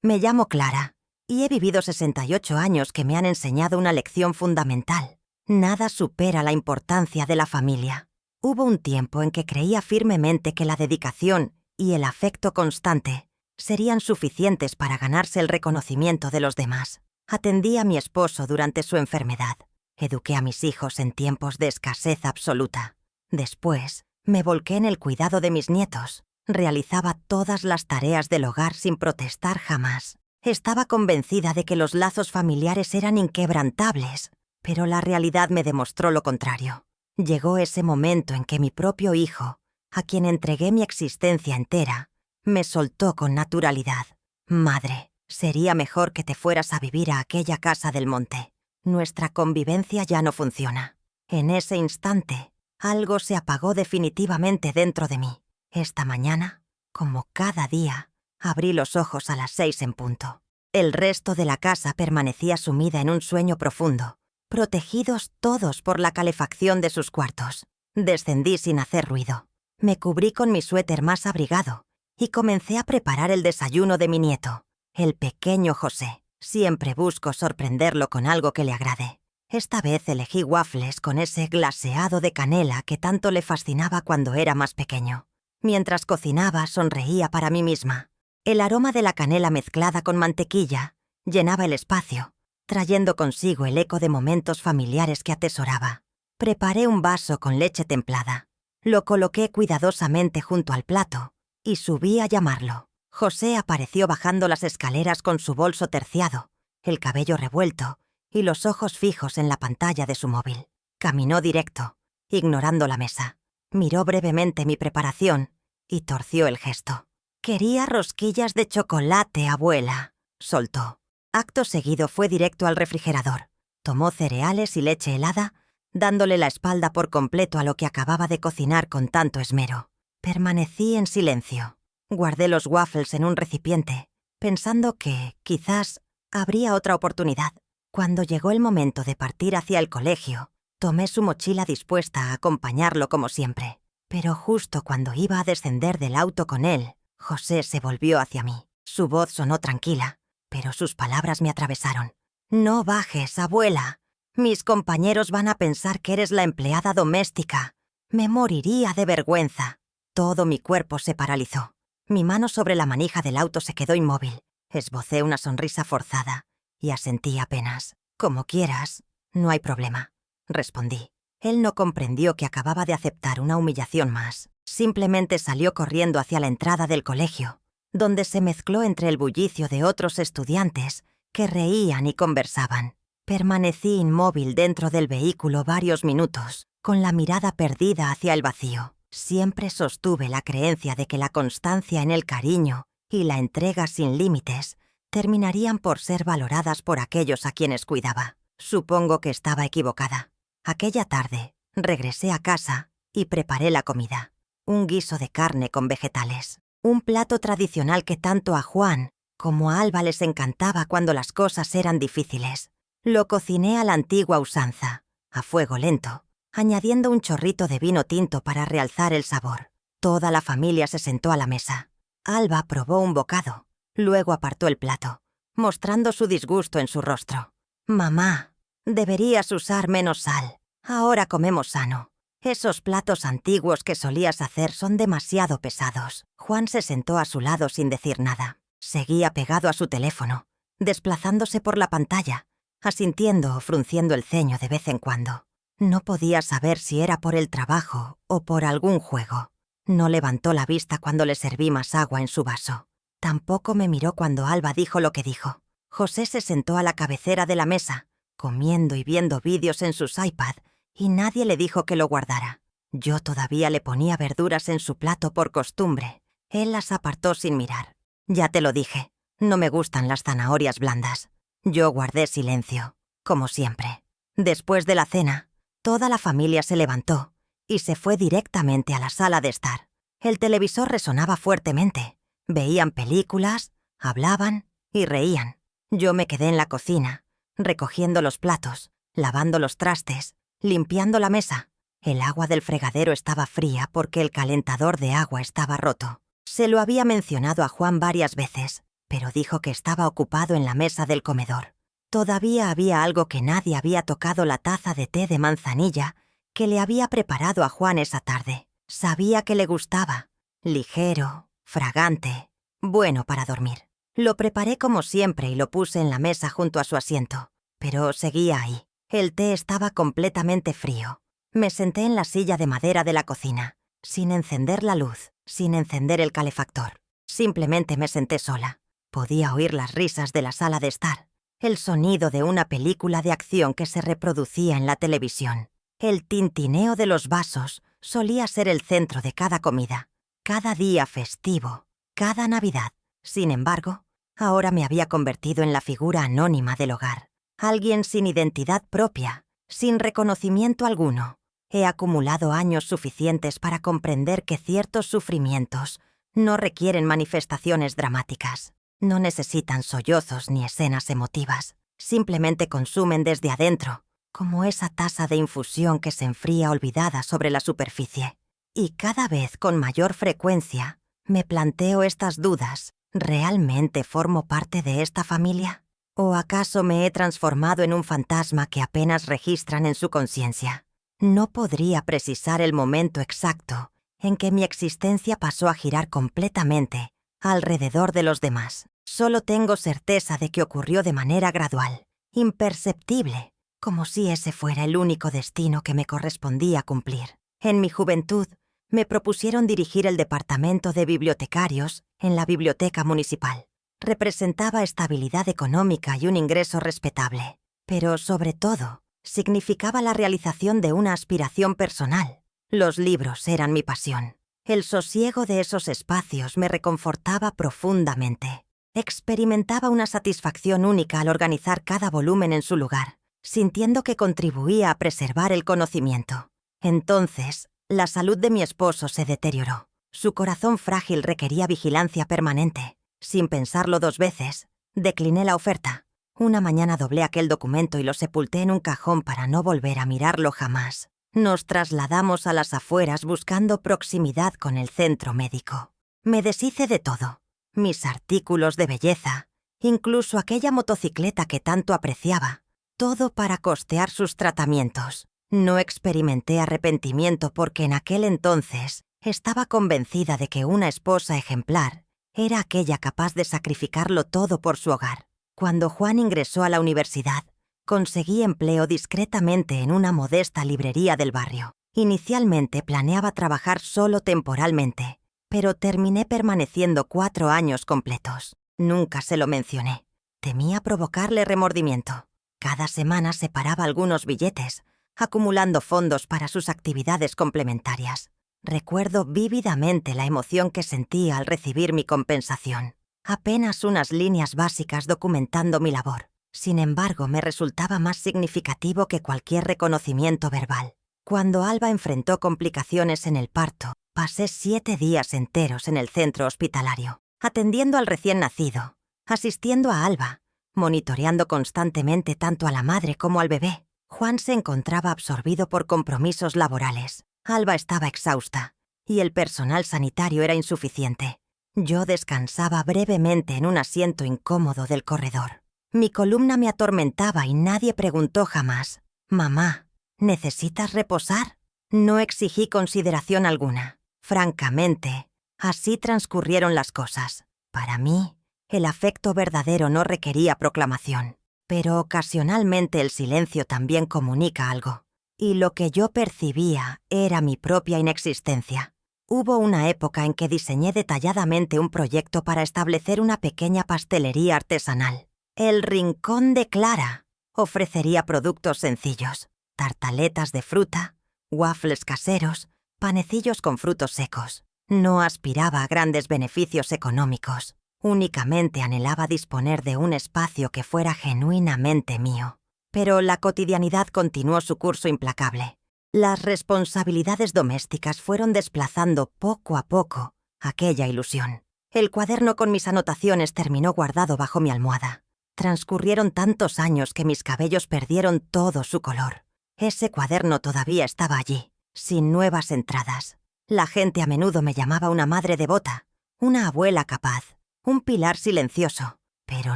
Me llamo Clara y he vivido 68 años que me han enseñado una lección fundamental. Nada supera la importancia de la familia. Hubo un tiempo en que creía firmemente que la dedicación y el afecto constante serían suficientes para ganarse el reconocimiento de los demás. Atendí a mi esposo durante su enfermedad. Eduqué a mis hijos en tiempos de escasez absoluta. Después, me volqué en el cuidado de mis nietos. Realizaba todas las tareas del hogar sin protestar jamás. Estaba convencida de que los lazos familiares eran inquebrantables, pero la realidad me demostró lo contrario. Llegó ese momento en que mi propio hijo, a quien entregué mi existencia entera, me soltó con naturalidad. Madre, sería mejor que te fueras a vivir a aquella casa del monte. Nuestra convivencia ya no funciona. En ese instante, algo se apagó definitivamente dentro de mí. Esta mañana, como cada día, abrí los ojos a las 6 en punto. El resto de la casa permanecía sumida en un sueño profundo, protegidos todos por la calefacción de sus cuartos. Descendí sin hacer ruido. Me cubrí con mi suéter más abrigado y comencé a preparar el desayuno de mi nieto, el pequeño José. Siempre busco sorprenderlo con algo que le agrade. Esta vez elegí waffles con ese glaseado de canela que tanto le fascinaba cuando era más pequeño. Mientras cocinaba, sonreía para mí misma. El aroma de la canela mezclada con mantequilla llenaba el espacio, trayendo consigo el eco de momentos familiares que atesoraba. Preparé un vaso con leche templada. Lo coloqué cuidadosamente junto al plato y subí a llamarlo. José apareció bajando las escaleras con su bolso terciado, el cabello revuelto y los ojos fijos en la pantalla de su móvil. Caminó directo, ignorando la mesa. Miró brevemente mi preparación y torció el gesto. «Quería rosquillas de chocolate, abuela», soltó. Acto seguido fue directo al refrigerador. Tomó cereales y leche helada, dándole la espalda por completo a lo que acababa de cocinar con tanto esmero. Permanecí en silencio. Guardé los waffles en un recipiente, pensando que, quizás, habría otra oportunidad. Cuando llegó el momento de partir hacia el colegio, tomé su mochila dispuesta a acompañarlo como siempre. Pero justo cuando iba a descender del auto con él, José se volvió hacia mí. Su voz sonó tranquila, pero sus palabras me atravesaron. «No bajes, abuela. Mis compañeros van a pensar que eres la empleada doméstica. Me moriría de vergüenza». Todo mi cuerpo se paralizó. Mi mano sobre la manija del auto se quedó inmóvil. Esbocé una sonrisa forzada y asentí apenas. «Como quieras, no hay problema», respondí. Él no comprendió que acababa de aceptar una humillación más. Simplemente salió corriendo hacia la entrada del colegio, donde se mezcló entre el bullicio de otros estudiantes que reían y conversaban. Permanecí inmóvil dentro del vehículo varios minutos, con la mirada perdida hacia el vacío. Siempre sostuve la creencia de que la constancia en el cariño y la entrega sin límites terminarían por ser valoradas por aquellos a quienes cuidaba. Supongo que estaba equivocada. Aquella tarde, regresé a casa y preparé la comida. Un guiso de carne con vegetales. Un plato tradicional que tanto a Juan como a Alba les encantaba cuando las cosas eran difíciles. Lo cociné a la antigua usanza, a fuego lento, añadiendo un chorrito de vino tinto para realzar el sabor. Toda la familia se sentó a la mesa. Alba probó un bocado, luego apartó el plato, mostrando su disgusto en su rostro. «Mamá, deberías usar menos sal. Ahora comemos sano. Esos platos antiguos que solías hacer son demasiado pesados». Juan se sentó a su lado sin decir nada. Seguía pegado a su teléfono, desplazándose por la pantalla, asintiendo o frunciendo el ceño de vez en cuando. No podía saber si era por el trabajo o por algún juego. No levantó la vista cuando le serví más agua en su vaso. Tampoco me miró cuando Alba dijo lo que dijo. José se sentó a la cabecera de la mesa, comiendo y viendo vídeos en sus iPad, y nadie le dijo que lo guardara. Yo todavía le ponía verduras en su plato por costumbre. Él las apartó sin mirar. «Ya te lo dije, no me gustan las zanahorias blandas». Yo guardé silencio, como siempre. Después de la cena, toda la familia se levantó y se fue directamente a la sala de estar. El televisor resonaba fuertemente. Veían películas, hablaban y reían. Yo me quedé en la cocina, recogiendo los platos, lavando los trastes, limpiando la mesa. El agua del fregadero estaba fría porque el calentador de agua estaba roto. Se lo había mencionado a Juan varias veces, pero dijo que estaba ocupado en la mesa del comedor. Todavía había algo que nadie había tocado: la taza de té de manzanilla que le había preparado a Juan esa tarde. Sabía que le gustaba. Ligero, fragante, bueno para dormir. Lo preparé como siempre y lo puse en la mesa junto a su asiento. Pero seguía ahí. El té estaba completamente frío. Me senté en la silla de madera de la cocina, sin encender la luz, sin encender el calefactor. Simplemente me senté sola. Podía oír las risas de la sala de estar, el sonido de una película de acción que se reproducía en la televisión. El tintineo de los vasos solía ser el centro de cada comida, cada día festivo, cada Navidad. Sin embargo, ahora me había convertido en la figura anónima del hogar. Alguien sin identidad propia, sin reconocimiento alguno. He acumulado años suficientes para comprender que ciertos sufrimientos no requieren manifestaciones dramáticas. No necesitan sollozos ni escenas emotivas. Simplemente consumen desde adentro, como esa taza de infusión que se enfría olvidada sobre la superficie. Y cada vez con mayor frecuencia me planteo estas dudas. ¿Realmente formo parte de esta familia? ¿O acaso me he transformado en un fantasma que apenas registran en su conciencia? No podría precisar el momento exacto en que mi existencia pasó a girar completamente alrededor de los demás. Solo tengo certeza de que ocurrió de manera gradual, imperceptible, como si ese fuera el único destino que me correspondía cumplir. En mi juventud, me propusieron dirigir el departamento de bibliotecarios en la biblioteca municipal. Representaba estabilidad económica y un ingreso respetable, pero sobre todo, significaba la realización de una aspiración personal. Los libros eran mi pasión. El sosiego de esos espacios me reconfortaba profundamente. Experimentaba una satisfacción única al organizar cada volumen en su lugar, sintiendo que contribuía a preservar el conocimiento. Entonces, la salud de mi esposo se deterioró. Su corazón frágil requería vigilancia permanente. Sin pensarlo 2 veces, decliné la oferta. Una mañana doblé aquel documento y lo sepulté en un cajón para no volver a mirarlo jamás. Nos trasladamos a las afueras buscando proximidad con el centro médico. Me deshice de todo. Mis artículos de belleza, incluso aquella motocicleta que tanto apreciaba. Todo para costear sus tratamientos. No experimenté arrepentimiento porque en aquel entonces estaba convencida de que una esposa ejemplar era aquella capaz de sacrificarlo todo por su hogar. Cuando Juan ingresó a la universidad, conseguí empleo discretamente en una modesta librería del barrio. Inicialmente planeaba trabajar solo temporalmente, pero terminé permaneciendo 4 años completos. Nunca se lo mencioné. Temía provocarle remordimiento. Cada semana separaba algunos billetes, acumulando fondos para sus actividades complementarias. Recuerdo vívidamente la emoción que sentía al recibir mi compensación. Apenas unas líneas básicas documentando mi labor. Sin embargo, me resultaba más significativo que cualquier reconocimiento verbal. Cuando Alba enfrentó complicaciones en el parto, pasé 7 días enteros en el centro hospitalario, atendiendo al recién nacido, asistiendo a Alba, monitoreando constantemente tanto a la madre como al bebé. Juan se encontraba absorbido por compromisos laborales. Alba estaba exhausta y el personal sanitario era insuficiente. Yo descansaba brevemente en un asiento incómodo del corredor. Mi columna me atormentaba y nadie preguntó jamás: «Mamá, ¿necesitas reposar?». No exigí consideración alguna. Francamente, así transcurrieron las cosas. Para mí, el afecto verdadero no requería proclamación, pero ocasionalmente el silencio también comunica algo. Y lo que yo percibía era mi propia inexistencia. Hubo una época en que diseñé detalladamente un proyecto para establecer una pequeña pastelería artesanal. El Rincón de Clara. Ofrecería productos sencillos: tartaletas de fruta, waffles caseros, panecillos con frutos secos. No aspiraba a grandes beneficios económicos. Únicamente anhelaba disponer de un espacio que fuera genuinamente mío. Pero la cotidianidad continuó su curso implacable. Las responsabilidades domésticas fueron desplazando poco a poco aquella ilusión. El cuaderno con mis anotaciones terminó guardado bajo mi almohada. Transcurrieron tantos años que mis cabellos perdieron todo su color. Ese cuaderno todavía estaba allí, sin nuevas entradas. La gente a menudo me llamaba una madre devota, una abuela capaz, un pilar silencioso, pero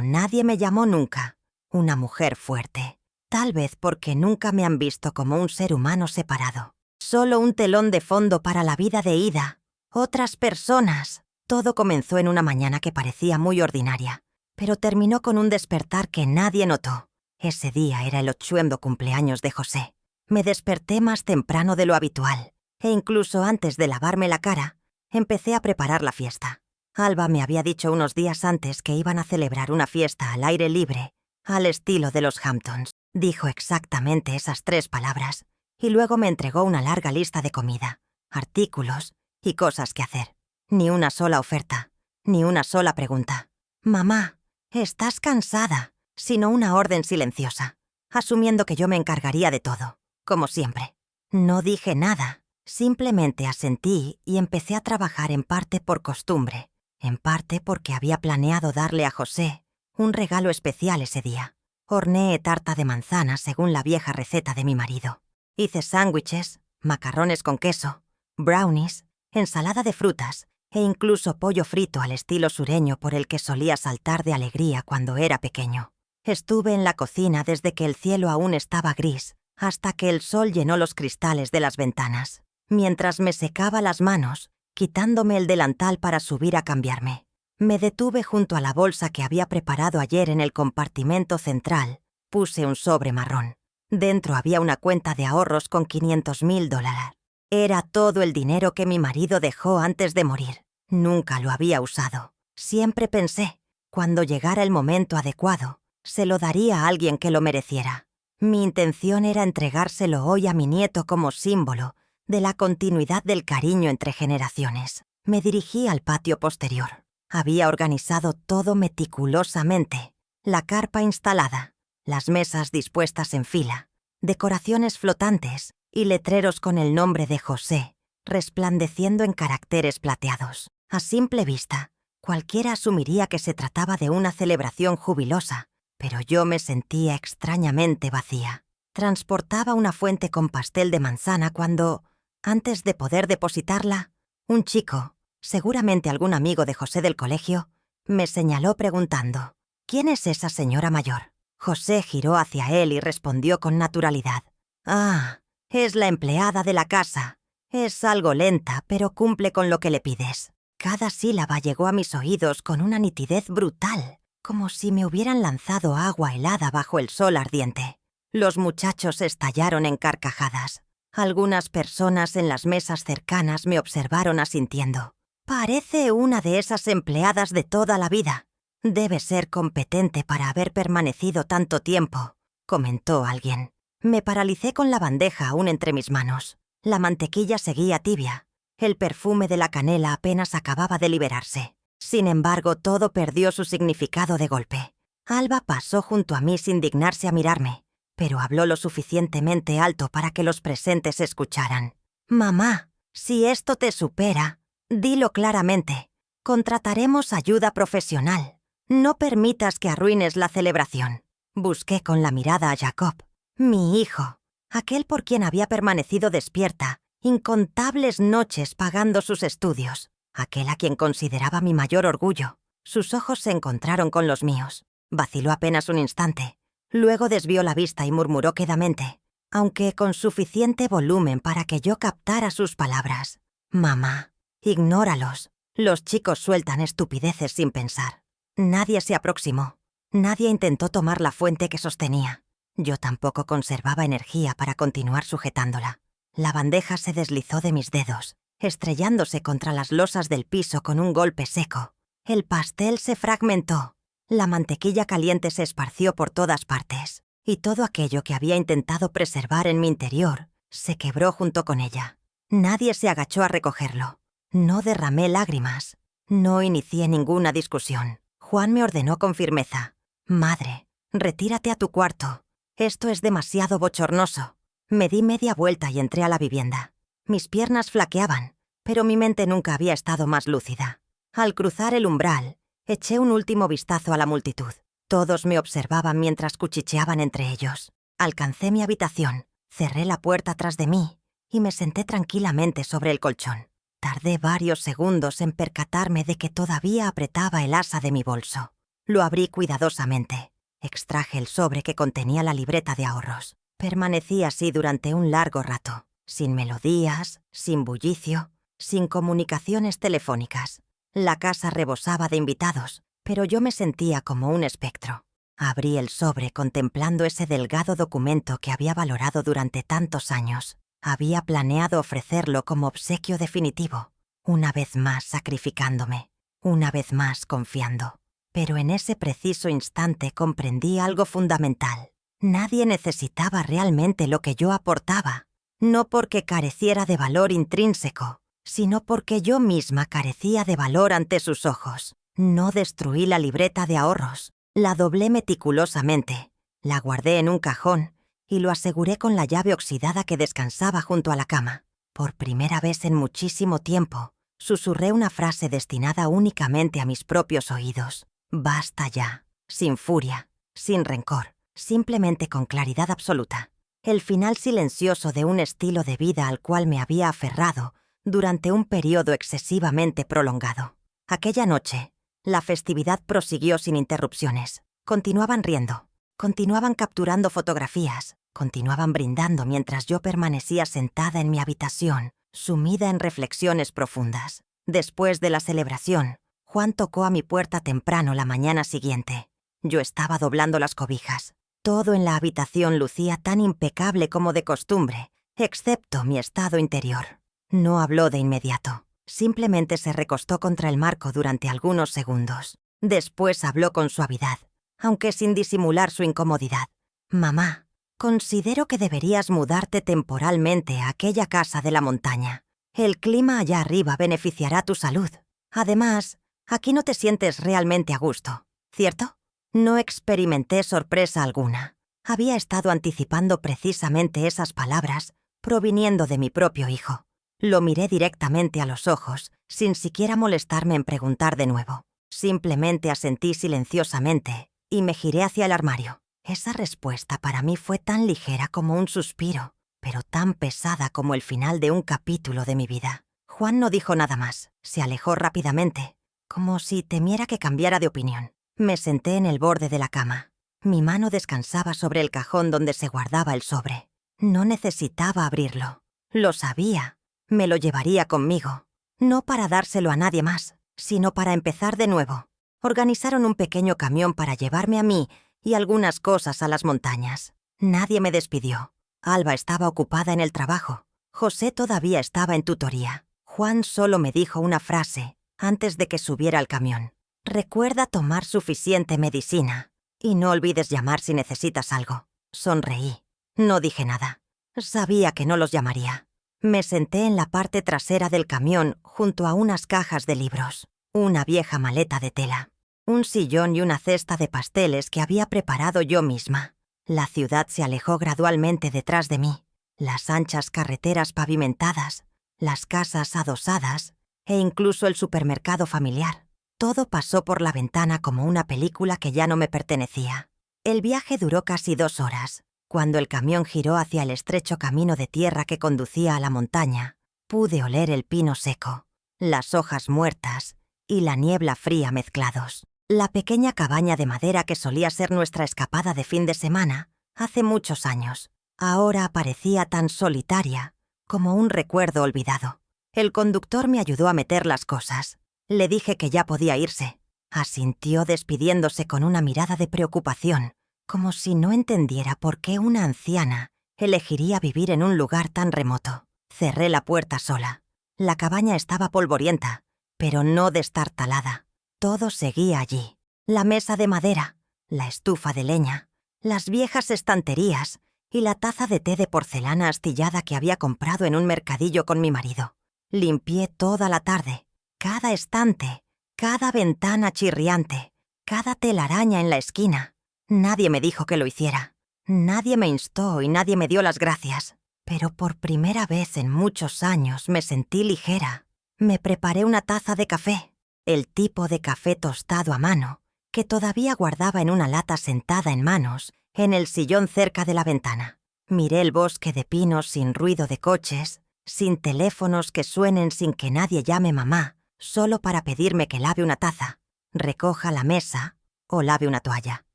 nadie me llamó nunca una mujer fuerte. Tal vez porque nunca me han visto como un ser humano separado. Solo un telón de fondo para la vida de Ida. Otras personas. Todo comenzó en una mañana que parecía muy ordinaria, pero terminó con un despertar que nadie notó. Ese día era el 8º cumpleaños de José. Me desperté más temprano de lo habitual, e incluso antes de lavarme la cara, empecé a preparar la fiesta. Alba me había dicho unos días antes que iban a celebrar una fiesta al aire libre, al estilo de los Hamptons. Dijo exactamente esas 3 palabras, y luego me entregó una larga lista de comida, artículos y cosas que hacer. Ni una sola oferta, ni una sola pregunta. «Mamá, ¿estás cansada?», sino una orden silenciosa, asumiendo que yo me encargaría de todo, como siempre. No dije nada, simplemente asentí y empecé a trabajar en parte por costumbre, en parte porque había planeado darle a José un regalo especial ese día. Horneé tarta de manzana según la vieja receta de mi marido. Hice sándwiches, macarrones con queso, brownies, ensalada de frutas e incluso pollo frito al estilo sureño por el que solía saltar de alegría cuando era pequeño. Estuve en la cocina desde que el cielo aún estaba gris hasta que el sol llenó los cristales de las ventanas, mientras me secaba las manos, quitándome el delantal para subir a cambiarme. Me detuve junto a la bolsa que había preparado ayer en el compartimento central. Puse un sobre marrón. Dentro había una cuenta de ahorros con $500,000. Era todo el dinero que mi marido dejó antes de morir. Nunca lo había usado. Siempre pensé, cuando llegara el momento adecuado, se lo daría a alguien que lo mereciera. Mi intención era entregárselo hoy a mi nieto como símbolo de la continuidad del cariño entre generaciones. Me dirigí al patio posterior. Había organizado todo meticulosamente. La carpa instalada, las mesas dispuestas en fila, decoraciones flotantes y letreros con el nombre de José, resplandeciendo en caracteres plateados. A simple vista, cualquiera asumiría que se trataba de una celebración jubilosa, pero yo me sentía extrañamente vacía. Transportaba una fuente con pastel de manzana cuando, antes de poder depositarla, un chico, seguramente algún amigo de José del colegio, me señaló preguntando: «¿Quién es esa señora mayor?». José giró hacia él y respondió con naturalidad: «Ah, es la empleada de la casa. Es algo lenta, pero cumple con lo que le pides». Cada sílaba llegó a mis oídos con una nitidez brutal, como si me hubieran lanzado agua helada bajo el sol ardiente. Los muchachos estallaron en carcajadas. Algunas personas en las mesas cercanas me observaron asintiendo. «Parece una de esas empleadas de toda la vida. Debe ser competente para haber permanecido tanto tiempo», comentó alguien. Me paralicé con la bandeja aún entre mis manos. La mantequilla seguía tibia. El perfume de la canela apenas acababa de liberarse. Sin embargo, todo perdió su significado de golpe. Alba pasó junto a mí sin dignarse a mirarme, pero habló lo suficientemente alto para que los presentes escucharan. «Mamá, si esto te supera, dilo claramente. Contrataremos ayuda profesional. No permitas que arruines la celebración». Busqué con la mirada a Jacob, mi hijo, aquel por quien había permanecido despierta incontables noches pagando sus estudios, aquel a quien consideraba mi mayor orgullo. Sus ojos se encontraron con los míos. Vaciló apenas un instante. Luego desvió la vista y murmuró quedamente, aunque con suficiente volumen para que yo captara sus palabras: «Mamá, ignóralos. Los chicos sueltan estupideces sin pensar». Nadie se aproximó. Nadie intentó tomar la fuente que sostenía. Yo tampoco conservaba energía para continuar sujetándola. La bandeja se deslizó de mis dedos, estrellándose contra las losas del piso con un golpe seco. El pastel se fragmentó. La mantequilla caliente se esparció por todas partes, y todo aquello que había intentado preservar en mi interior se quebró junto con ella. Nadie se agachó a recogerlo. No derramé lágrimas. No inicié ninguna discusión. Juan me ordenó con firmeza: «Madre, retírate a tu cuarto. Esto es demasiado bochornoso». Me di media vuelta y entré a la vivienda. Mis piernas flaqueaban, pero mi mente nunca había estado más lúcida. Al cruzar el umbral, eché un último vistazo a la multitud. Todos me observaban mientras cuchicheaban entre ellos. Alcancé mi habitación, cerré la puerta tras de mí y me senté tranquilamente sobre el colchón. Tardé varios segundos en percatarme de que todavía apretaba el asa de mi bolso. Lo abrí cuidadosamente. Extraje el sobre que contenía la libreta de ahorros. Permanecí así durante un largo rato, sin melodías, sin bullicio, sin comunicaciones telefónicas. La casa rebosaba de invitados, pero yo me sentía como un espectro. Abrí el sobre contemplando ese delgado documento que había valorado durante tantos años. Había planeado ofrecerlo como obsequio definitivo, una vez más sacrificándome, una vez más confiando. Pero en ese preciso instante comprendí algo fundamental. Nadie necesitaba realmente lo que yo aportaba, no porque careciera de valor intrínseco, sino porque yo misma carecía de valor ante sus ojos. No destruí la libreta de ahorros, la doblé meticulosamente, la guardé en un cajón y lo aseguré con la llave oxidada que descansaba junto a la cama. Por primera vez en muchísimo tiempo, susurré una frase destinada únicamente a mis propios oídos. Basta ya, sin furia, sin rencor, simplemente con claridad absoluta. El final silencioso de un estilo de vida al cual me había aferrado durante un periodo excesivamente prolongado. Aquella noche, la festividad prosiguió sin interrupciones. Continuaban riendo, continuaban capturando fotografías, continuaban brindando mientras yo permanecía sentada en mi habitación, sumida en reflexiones profundas. Después de la celebración, Juan tocó a mi puerta temprano la mañana siguiente. Yo estaba doblando las cobijas. Todo en la habitación lucía tan impecable como de costumbre, excepto mi estado interior. No habló de inmediato. Simplemente se recostó contra el marco durante algunos segundos. Después habló con suavidad, aunque sin disimular su incomodidad. «Mamá, considero que deberías mudarte temporalmente a aquella casa de la montaña. El clima allá arriba beneficiará tu salud. Además, aquí no te sientes realmente a gusto, ¿cierto?» No experimenté sorpresa alguna. Había estado anticipando precisamente esas palabras proviniendo de mi propio hijo. Lo miré directamente a los ojos, sin siquiera molestarme en preguntar de nuevo. Simplemente asentí silenciosamente y me giré hacia el armario. Esa respuesta para mí fue tan ligera como un suspiro, pero tan pesada como el final de un capítulo de mi vida. Juan no dijo nada más. Se alejó rápidamente, como si temiera que cambiara de opinión. Me senté en el borde de la cama. Mi mano descansaba sobre el cajón donde se guardaba el sobre. No necesitaba abrirlo. Lo sabía. Me lo llevaría conmigo. No para dárselo a nadie más, sino para empezar de nuevo. Organizaron un pequeño camión para llevarme a mí y algunas cosas a las montañas. Nadie me despidió. Alba estaba ocupada en el trabajo. José todavía estaba en tutoría. Juan solo me dijo una frase antes de que subiera al camión. «Recuerda tomar suficiente medicina y no olvides llamar si necesitas algo». Sonreí. No dije nada. Sabía que no los llamaría. Me senté en la parte trasera del camión junto a unas cajas de libros, una vieja maleta de tela, un sillón y una cesta de pasteles que había preparado yo misma. La ciudad se alejó gradualmente detrás de mí. Las anchas carreteras pavimentadas, las casas adosadas e incluso el supermercado familiar. Todo pasó por la ventana como una película que ya no me pertenecía. El viaje duró casi 2 horas. Cuando el camión giró hacia el estrecho camino de tierra que conducía a la montaña, pude oler el pino seco, las hojas muertas y la niebla fría mezclados. La pequeña cabaña de madera que solía ser nuestra escapada de fin de semana, hace muchos años, ahora parecía tan solitaria como un recuerdo olvidado. El conductor me ayudó a meter las cosas. Le dije que ya podía irse. Asintió despidiéndose con una mirada de preocupación, como si no entendiera por qué una anciana elegiría vivir en un lugar tan remoto. Cerré la puerta sola. La cabaña estaba polvorienta, pero no destartalada. Todo seguía allí. La mesa de madera, la estufa de leña, las viejas estanterías y la taza de té de porcelana astillada que había comprado en un mercadillo con mi marido. Limpié toda la tarde. Cada estante, cada ventana chirriante, cada telaraña en la esquina. Nadie me dijo que lo hiciera. Nadie me instó y nadie me dio las gracias. Pero por primera vez en muchos años me sentí ligera. Me preparé una taza de café, el tipo de café tostado a mano, que todavía guardaba en una lata sentada en manos, en el sillón cerca de la ventana. Miré el bosque de pinos sin ruido de coches, sin teléfonos que suenen sin que nadie llame mamá, solo para pedirme que lave una taza, recoja la mesa o lave una toalla.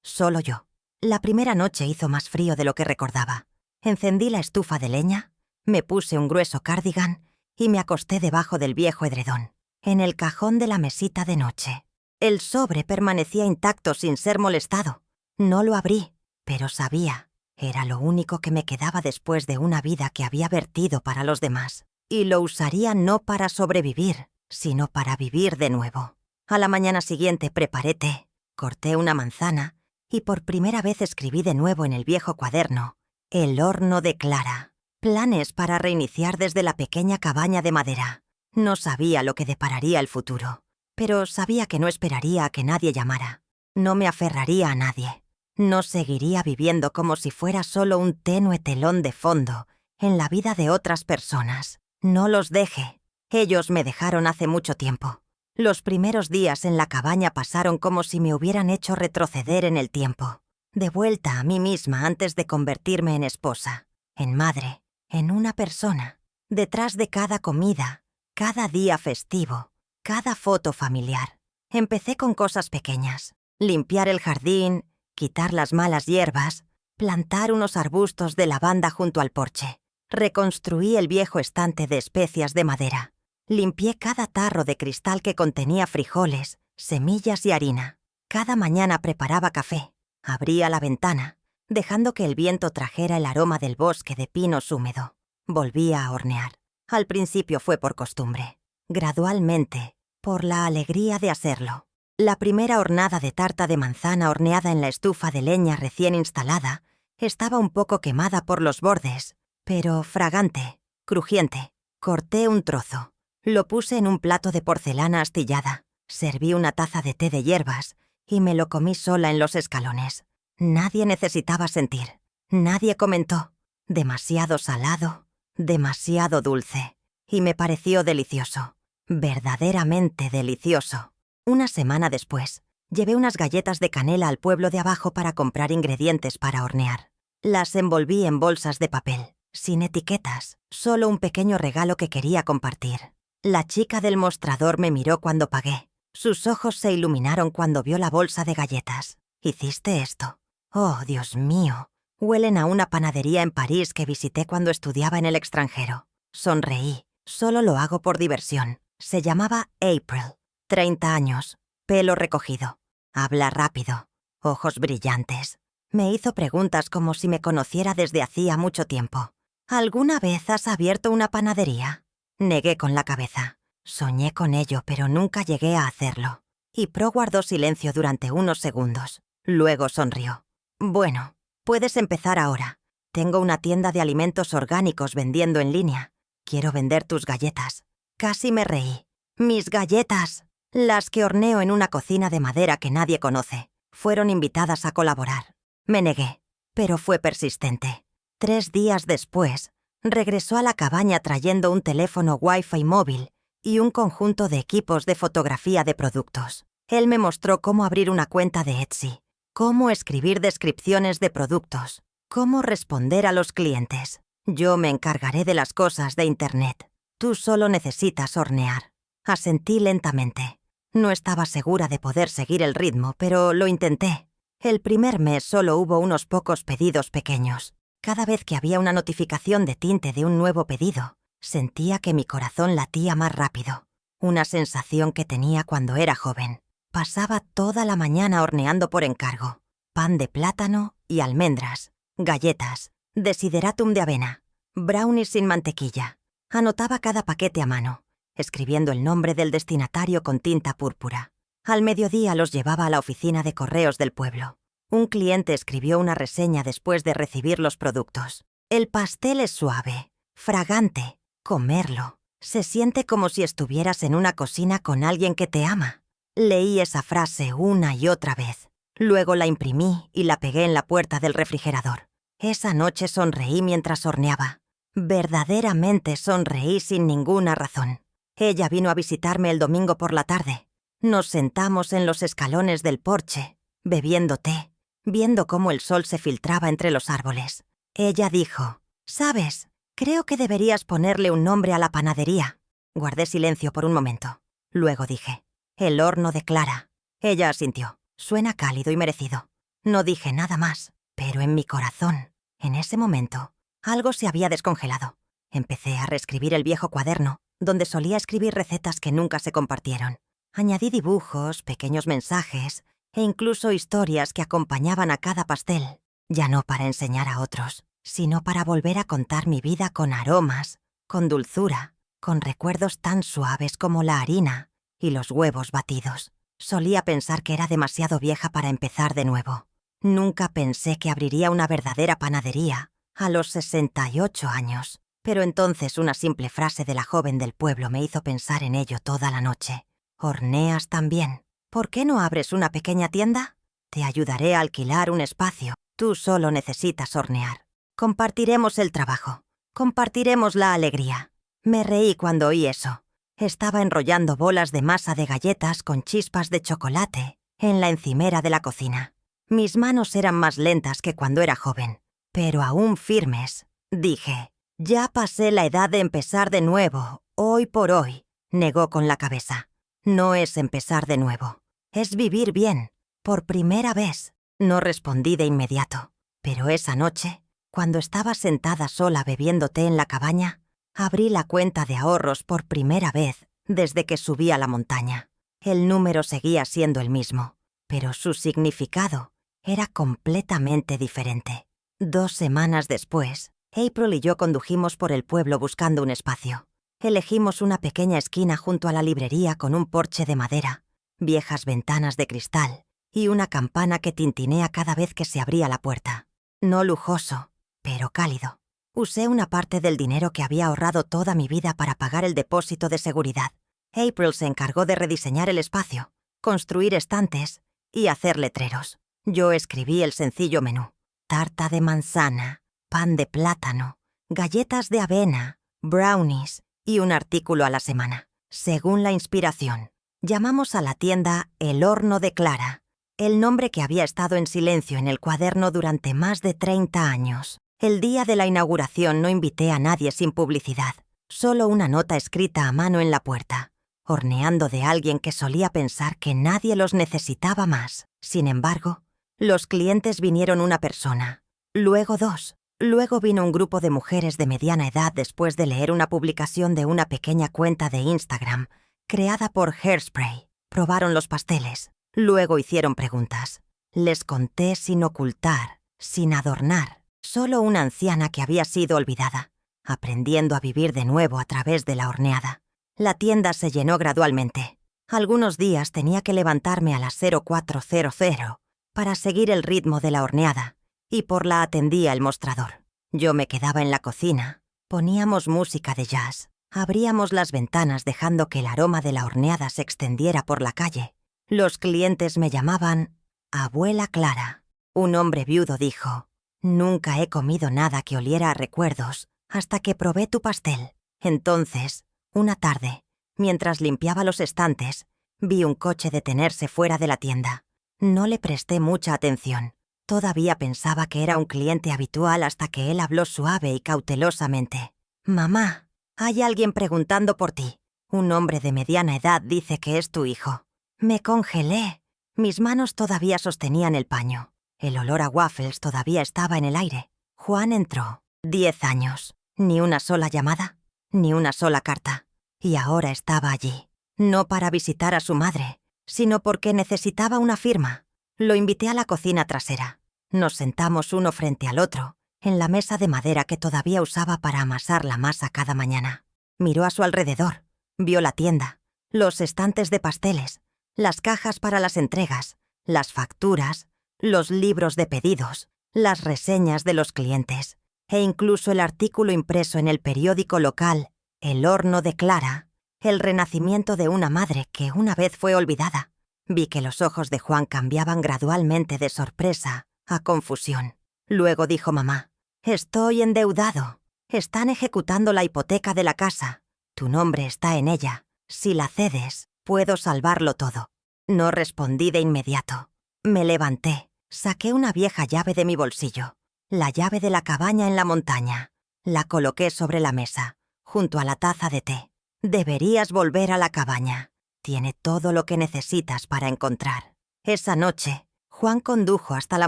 Solo yo. La primera noche hizo más frío de lo que recordaba. Encendí la estufa de leña, me puse un grueso cardigan y me acosté debajo del viejo edredón, en el cajón de la mesita de noche. El sobre permanecía intacto sin ser molestado. No lo abrí, pero sabía. Era lo único que me quedaba después de una vida que había vertido para los demás. Y lo usaría no para sobrevivir, sino para vivir de nuevo. A la mañana siguiente preparé té, corté una manzana y por primera vez escribí de nuevo en el viejo cuaderno: el horno de Clara. Planes para reiniciar desde la pequeña cabaña de madera. No sabía lo que depararía el futuro, pero sabía que no esperaría a que nadie llamara. No me aferraría a nadie. No seguiría viviendo como si fuera solo un tenue telón de fondo en la vida de otras personas. No los deje. Ellos me dejaron hace mucho tiempo. Los primeros días en la cabaña pasaron como si me hubieran hecho retroceder en el tiempo. De vuelta a mí misma antes de convertirme en esposa, en madre, en una persona. Detrás de cada comida, cada día festivo, cada foto familiar. Empecé con cosas pequeñas. Limpiar el jardín, quitar las malas hierbas, plantar unos arbustos de lavanda junto al porche. Reconstruí el viejo estante de especias de madera. Limpié cada tarro de cristal que contenía frijoles, semillas y harina. Cada mañana preparaba café. Abría la ventana, dejando que el viento trajera el aroma del bosque de pinos húmedo. Volvía a hornear. Al principio fue por costumbre. Gradualmente, por la alegría de hacerlo. La primera hornada de tarta de manzana horneada en la estufa de leña recién instalada estaba un poco quemada por los bordes, pero fragante, crujiente. Corté un trozo. Lo puse en un plato de porcelana astillada. Serví una taza de té de hierbas y me lo comí sola en los escalones. Nadie necesitaba sentir. Nadie comentó. Demasiado salado, demasiado dulce. Y me pareció delicioso. Verdaderamente delicioso. Una semana después, llevé unas galletas de canela al pueblo de abajo para comprar ingredientes para hornear. Las envolví en bolsas de papel, sin etiquetas, solo un pequeño regalo que quería compartir. La chica del mostrador me miró cuando pagué. Sus ojos se iluminaron cuando vio la bolsa de galletas. ¿Hiciste esto? Oh, Dios mío. Huelen a una panadería en París que visité cuando estudiaba en el extranjero. Sonreí. Solo lo hago por diversión. Se llamaba April. 30 años. Pelo recogido. Habla rápido. Ojos brillantes. Me hizo preguntas como si me conociera desde hacía mucho tiempo. ¿Alguna vez has abierto una panadería? Negué con la cabeza. Soñé con ello, pero nunca llegué a hacerlo. Y Pro guardó silencio durante unos segundos. Luego sonrió. Bueno, puedes empezar ahora. Tengo una tienda de alimentos orgánicos vendiendo en línea. Quiero vender tus galletas. Casi me reí. ¡Mis galletas! Las que horneo en una cocina de madera que nadie conoce. Fueron invitadas a colaborar. Me negué, pero fue persistente. 3 días después, regresó a la cabaña trayendo un teléfono Wi-Fi móvil y un conjunto de equipos de fotografía de productos. Él me mostró cómo abrir una cuenta de Etsy, cómo escribir descripciones de productos, cómo responder a los clientes. Yo me encargaré de las cosas de Internet. Tú solo necesitas hornear. Asentí lentamente. No estaba segura de poder seguir el ritmo, pero lo intenté. El primer mes solo hubo unos pocos pedidos pequeños. Cada vez que había una notificación de tinte de un nuevo pedido, sentía que mi corazón latía más rápido. Una sensación que tenía cuando era joven. Pasaba toda la mañana horneando por encargo. Pan de plátano y almendras, galletas, desideratum de avena, brownies sin mantequilla. Anotaba cada paquete a mano, escribiendo el nombre del destinatario con tinta púrpura. Al mediodía los llevaba a la oficina de correos del pueblo. Un cliente escribió una reseña después de recibir los productos. El pastel es suave, fragante. Comerlo. Se siente como si estuvieras en una cocina con alguien que te ama. Leí esa frase una y otra vez. Luego la imprimí y la pegué en la puerta del refrigerador. Esa noche sonreí mientras horneaba. Verdaderamente sonreí sin ninguna razón. Ella vino a visitarme el domingo por la tarde. Nos sentamos en los escalones del porche, bebiendo té, viendo cómo el sol se filtraba entre los árboles. Ella dijo: «¿Sabes? Creo que deberías ponerle un nombre a la panadería. Guardé silencio por un momento. Luego dije, el horno de Clara. Ella asintió. Suena cálido y merecido. No dije nada más, pero en mi corazón, en ese momento, algo se había descongelado. Empecé a reescribir el viejo cuaderno, donde solía escribir recetas que nunca se compartieron. Añadí dibujos, pequeños mensajes e incluso historias que acompañaban a cada pastel, ya no para enseñar a otros, sino para volver a contar mi vida con aromas, con dulzura, con recuerdos tan suaves como la harina y los huevos batidos. Solía pensar que era demasiado vieja para empezar de nuevo. Nunca pensé que abriría una verdadera panadería a los 68 años. Pero entonces una simple frase de la joven del pueblo me hizo pensar en ello toda la noche. ¿Horneas también? ¿Por qué no abres una pequeña tienda? Te ayudaré a alquilar un espacio. Tú solo necesitas hornear. Compartiremos el trabajo. Compartiremos la alegría. Me reí cuando oí eso. Estaba enrollando bolas de masa de galletas con chispas de chocolate en la encimera de la cocina. Mis manos eran más lentas que cuando era joven, pero aún firmes. Dije, ya pasé la edad de empezar de nuevo, hoy por hoy, negó con la cabeza. No es empezar de nuevo, es vivir bien, por primera vez. No respondí de inmediato, pero esa noche, cuando estaba sentada sola bebiendo té en la cabaña, abrí la cuenta de ahorros por primera vez desde que subí a la montaña. El número seguía siendo el mismo, pero su significado era completamente diferente. 2 semanas después, April y yo condujimos por el pueblo buscando un espacio. Elegimos una pequeña esquina junto a la librería con un porche de madera, viejas ventanas de cristal y una campana que tintinea cada vez que se abría la puerta. No lujoso, pero cálido. Usé una parte del dinero que había ahorrado toda mi vida para pagar el depósito de seguridad. April se encargó de rediseñar el espacio, construir estantes y hacer letreros. Yo escribí el sencillo menú: tarta de manzana, pan de plátano, galletas de avena, brownies y un artículo a la semana, según la inspiración. Llamamos a la tienda El Horno de Clara, el nombre que había estado en silencio en el cuaderno durante más de 30 años. El día de la inauguración no invité a nadie sin publicidad, solo una nota escrita a mano en la puerta, horneando de alguien que solía pensar que nadie los necesitaba más. Sin embargo, los clientes vinieron una persona, luego 2. Luego vino un grupo de mujeres de mediana edad después de leer una publicación de una pequeña cuenta de Instagram creada por Hairspray. Probaron los pasteles, luego hicieron preguntas. Les conté sin ocultar, sin adornar. Solo una anciana que había sido olvidada, aprendiendo a vivir de nuevo a través de la horneada. La tienda se llenó gradualmente. Algunos días tenía que levantarme a las 04:00 para seguir el ritmo de la horneada, y por la atendía el mostrador. Yo me quedaba en la cocina, poníamos música de jazz, abríamos las ventanas dejando que el aroma de la horneada se extendiera por la calle. Los clientes me llamaban Abuela Clara. Un hombre viudo dijo: nunca he comido nada que oliera a recuerdos hasta que probé tu pastel. Entonces, una tarde, mientras limpiaba los estantes, vi un coche detenerse fuera de la tienda. No le presté mucha atención. Todavía pensaba que era un cliente habitual hasta que él habló suave y cautelosamente. «Mamá, hay alguien preguntando por ti. Un hombre de mediana edad dice que es tu hijo». Me congelé. Mis manos todavía sostenían el paño. El olor a waffles todavía estaba en el aire. Juan entró. 10 años. Ni una sola llamada, ni una sola carta. Y ahora estaba allí. No para visitar a su madre, sino porque necesitaba una firma. Lo invité a la cocina trasera. Nos sentamos uno frente al otro, en la mesa de madera que todavía usaba para amasar la masa cada mañana. Miró a su alrededor, vio la tienda, los estantes de pasteles, las cajas para las entregas, las facturas, los libros de pedidos, las reseñas de los clientes, e incluso el artículo impreso en el periódico local, El Horno de Clara, el renacimiento de una madre que una vez fue olvidada. Vi que los ojos de Juan cambiaban gradualmente de sorpresa a confusión. Luego dijo mamá: «Estoy endeudado. Están ejecutando la hipoteca de la casa. Tu nombre está en ella. Si la cedes, puedo salvarlo todo». No respondí de inmediato. Me levanté, saqué una vieja llave de mi bolsillo, la llave de la cabaña en la montaña. La coloqué sobre la mesa, junto a la taza de té. Deberías volver a la cabaña. Tiene todo lo que necesitas para encontrar. Esa noche, Juan condujo hasta la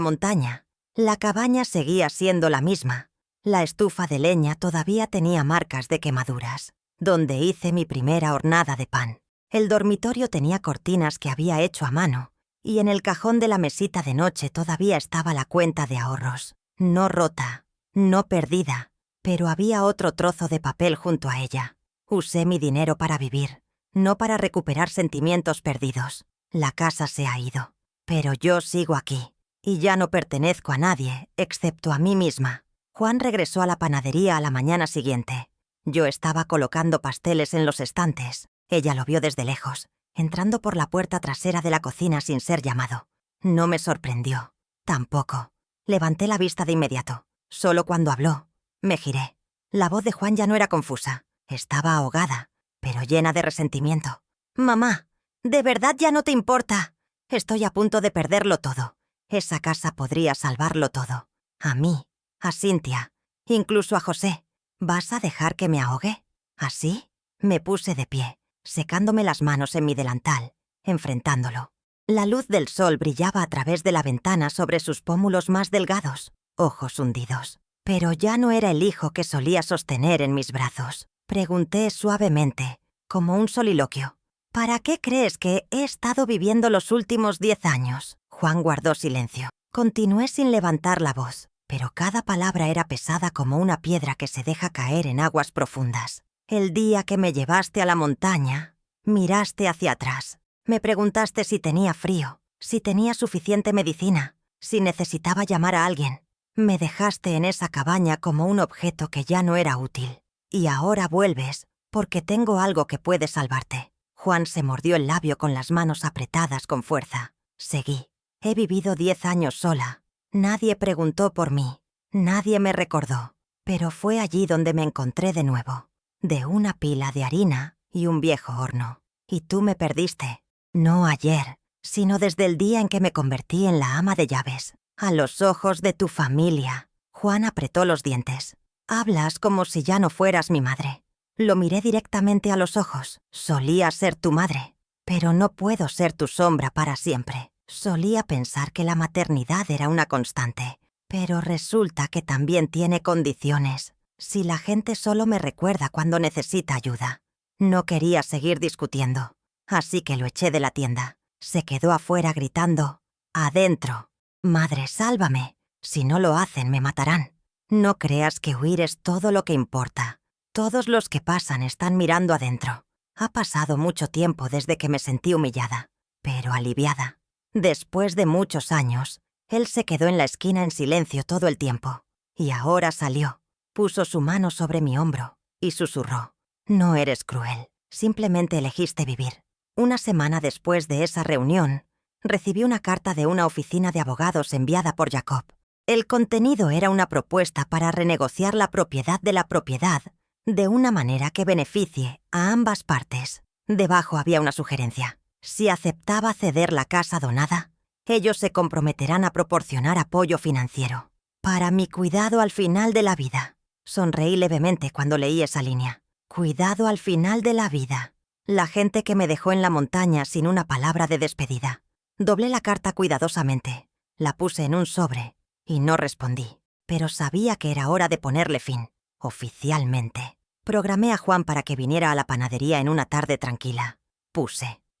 montaña. La cabaña seguía siendo la misma. La estufa de leña todavía tenía marcas de quemaduras, donde hice mi primera hornada de pan. El dormitorio tenía cortinas que había hecho a mano, y en el cajón de la mesita de noche todavía estaba la cuenta de ahorros. No rota, no perdida, pero había otro trozo de papel junto a ella. Usé mi dinero para vivir, no para recuperar sentimientos perdidos. La casa se ha ido, pero yo sigo aquí, y ya no pertenezco a nadie, excepto a mí misma. Juan regresó a la panadería a la mañana siguiente. Yo estaba colocando pasteles en los estantes. Ella lo vio desde lejos, entrando por la puerta trasera de la cocina sin ser llamado. No me sorprendió. Tampoco. Levanté la vista de inmediato. Solo cuando habló, me giré. La voz de Juan ya no era confusa. Estaba ahogada, pero llena de resentimiento. «Mamá, ¿de verdad ya no te importa? Estoy a punto de perderlo todo. Esa casa podría salvarlo todo. A mí, a Cynthia, incluso a José. ¿Vas a dejar que me ahogue?» ¿Así? Me puse de pie, secándome las manos en mi delantal, enfrentándolo. La luz del sol brillaba a través de la ventana sobre sus pómulos más delgados, ojos hundidos. Pero ya no era el hijo que solía sostener en mis brazos. Pregunté suavemente, como un soliloquio. «¿Para qué crees que he estado viviendo los últimos 10 años?» Juan guardó silencio. Continué sin levantar la voz, pero cada palabra era pesada como una piedra que se deja caer en aguas profundas. «El día que me llevaste a la montaña, miraste hacia atrás. Me preguntaste si tenía frío, si tenía suficiente medicina, si necesitaba llamar a alguien. Me dejaste en esa cabaña como un objeto que ya no era útil. Y ahora vuelves porque tengo algo que puede salvarte». Juan se mordió el labio con las manos apretadas con fuerza. Seguí. «He vivido 10 años sola. Nadie preguntó por mí. Nadie me recordó. Pero fue allí donde me encontré de nuevo. De una pila de harina y un viejo horno. Y tú me perdiste. No ayer, sino desde el día en que me convertí en la ama de llaves. A los ojos de tu familia». Juan apretó los dientes. «Hablas como si ya no fueras mi madre». Lo miré directamente a los ojos. «Solía ser tu madre, pero no puedo ser tu sombra para siempre. Solía pensar que la maternidad era una constante, pero resulta que también tiene condiciones. Si la gente solo me recuerda cuando necesita ayuda». No quería seguir discutiendo, así que lo eché de la tienda. Se quedó afuera gritando: «¡Adentro! Madre, sálvame. Si no lo hacen, me matarán». No creas que huir es todo lo que importa. Todos los que pasan están mirando adentro. Ha pasado mucho tiempo desde que me sentí humillada, pero aliviada. Después de muchos años, él se quedó en la esquina en silencio todo el tiempo. Y ahora salió. Puso su mano sobre mi hombro y susurró: «No eres cruel. Simplemente elegiste vivir». Una semana después de esa reunión, recibí una carta de una oficina de abogados enviada por Jacob. El contenido era una propuesta para renegociar la propiedad de la propiedad de una manera que beneficie a ambas partes. Debajo había una sugerencia. Si aceptaba ceder la casa donada, ellos se comprometerán a proporcionar apoyo financiero para mi cuidado al final de la vida. Sonreí levemente cuando leí esa línea. Cuidado al final de la vida. La gente que me dejó en la montaña sin una palabra de despedida. Doblé la carta cuidadosamente, la puse en un sobre y no respondí. Pero sabía que era hora de ponerle fin, oficialmente. Programé a Juan para que viniera a la panadería en una tarde tranquila.